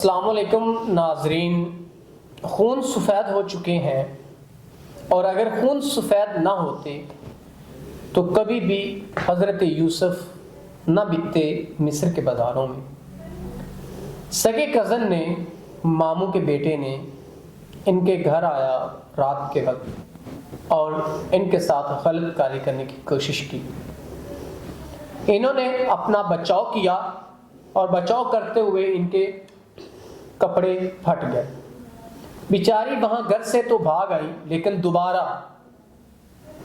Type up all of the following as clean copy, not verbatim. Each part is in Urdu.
السلام علیکم ناظرین، خون سفید ہو چکے ہیں، اور اگر خون سفید نہ ہوتے تو کبھی بھی حضرت یوسف نہ بکتے مصر کے بازاروں میں۔ سگے کزن نے، ماموں کے بیٹے نے ان کے گھر آیا رات کے وقت اور ان کے ساتھ غلط کاری کرنے کی کوشش کی۔ انہوں نے اپنا بچاؤ کیا اور بچاؤ کرتے ہوئے ان کے کپڑے پھٹ گئے۔ بیچاری وہاں گھر سے تو بھاگ آئی، لیکن دوبارہ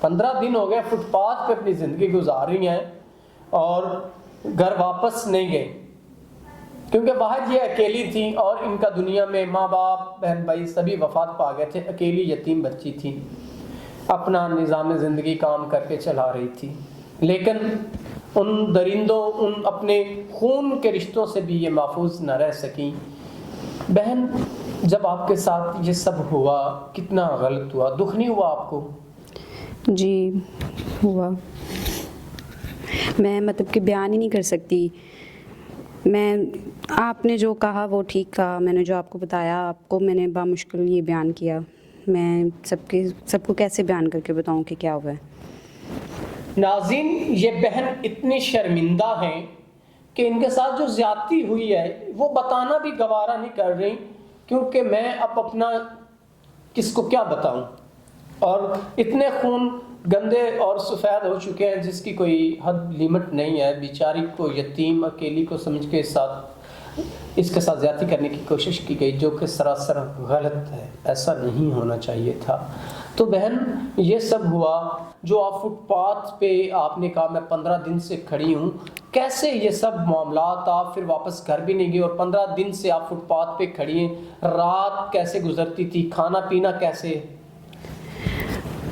15 دن ہو گئے فٹ پاتھ پہ اپنی زندگی گزار رہی ہیں اور گھر واپس نہیں گئی، کیونکہ واحد یہ اکیلی تھی اور ان کا دنیا میں ماں باپ بہن بھائی سبھی وفات پا گئے تھے۔ اکیلی یتیم بچی تھی، اپنا نظام زندگی کام کر کے چلا رہی تھی، لیکن ان درندوں، ان اپنے خون کے رشتوں سے بھی یہ محفوظ نہ رہ سکیں۔ بہن، جب آپ کے ساتھ یہ سب ہوا کتنا غلط ہوا، دکھ نہیں ہوا آپ کو؟ جی ہوا، میں مطلب کہ بیان ہی نہیں کر سکتی۔ آپ نے جو کہا وہ ٹھیک کہا، میں نے جو آپ کو بتایا، آپ کو میں نے بامشکل یہ بیان کیا، میں سب کو کیسے بیان کر کے بتاؤں کہ کیا ہوا ہے۔ ناظرین، یہ بہن اتنی شرمندہ ہیں کہ ان کے ساتھ جو زیادتی ہوئی ہے وہ بتانا بھی گوارا نہیں کر رہی، کیونکہ میں اب اپنا کس کو کیا بتاؤں، اور اتنے خون گندے اور سفید ہو چکے ہیں جس کی کوئی حد لیمٹ نہیں ہے۔ بیچاری کو یتیم اکیلی کو سمجھ کے اس کے ساتھ زیادتی کرنے کی کوشش کی گئی، جو کہ سراسر غلط ہے، ایسا نہیں ہونا چاہیے تھا۔ تو بہن، یہ سب ہوا، جو آپ فٹ پاتھ پہ آپ نے کہا میں 15 دن سے کھڑی ہوں، کیسے یہ سب معاملات، آپ پھر واپس گھر بھی نہیں گئے اور 15 دن سے آپ فٹ پاتھ پہ کھڑی ہیں، رات کیسے گزرتی تھی، کھانا پینا کیسے؟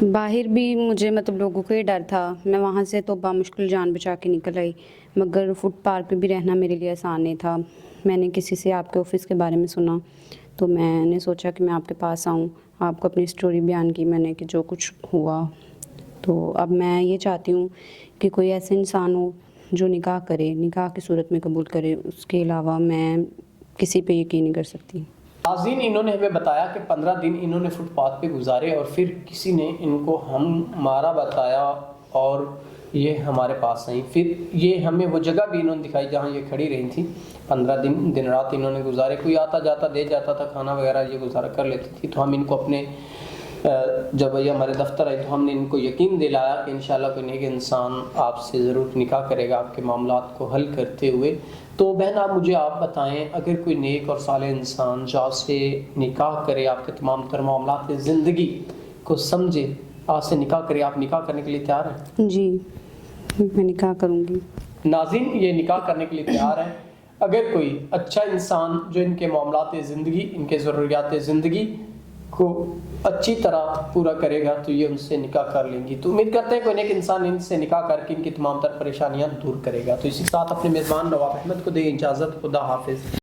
باہر بھی مجھے مطلب لوگوں کو یہ ڈر تھا، میں وہاں سے تو بامشکل جان بچا کے نکل آئی، مگر فٹ پاتھ پہ بھی رہنا میرے لیے آسان نہیں تھا۔ میں نے کسی سے آپ کے آفس کے بارے میں سنا تو میں نے سوچا کہ میں آپ کے پاس آؤں، آپ کو اپنی سٹوری بیان کی میں نے کہ جو کچھ ہوا۔ تو اب میں یہ چاہتی ہوں کہ کوئی ایسا انسان ہو جو نکاح کرے، نکاح کی صورت میں قبول کرے، اس کے علاوہ میں کسی پہ یقین نہیں کر سکتی۔ ناظرین، انہوں نے ہمیں بتایا کہ 15 دن انہوں نے فٹ پاتھ پہ گزارے اور پھر کسی نے ان کو ہمارا بتایا اور یہ ہمارے پاس آئیں۔ پھر یہ ہمیں وہ جگہ بھی انہوں نے دکھائی جہاں یہ کھڑی رہی تھی۔ 15 دن رات انہوں نے گزارے، کوئی آتا جاتا دے جاتا تھا، کھانا وغیرہ یہ گزارا کر لیتی تھی۔ تو ہم ان کو اپنے جب یہ ہمارے دفتر آئی تو ہم نے ان کو یقین دلایا کہ انشاءاللہ کوئی نیک انسان آپ سے ضرور نکاح کرے گا آپ کے معاملات کو حل کرتے ہوئے۔ تو بہن، آپ بتائیں، اگر کوئی نیک اور صالح انسان جو آپ سے نکاح کرے، آپ کے تمام تر معاملات زندگی کو سمجھے، آپ سے نکاح کرے، آپ نکاح کرنے کے لیے تیار ہیں؟ جی، میں نکاح کروں گی۔ ناظرین، یہ نکاح کرنے کے لیے تیار ہیں۔ اگر کوئی اچھا انسان جو ان کے معاملات زندگی، ان کے ضروریات زندگی کو اچھی طرح پورا کرے گا تو یہ ان سے نکاح کر لیں گی۔ تو امید کرتے ہیں کوئی ایک انسان ان سے نکاح کر کے ان کی تمام تر پریشانیاں دور کرے گا۔ تو اسی کے ساتھ اپنے میزبان نواب احمد کو دیں اجازت، خدا حافظ۔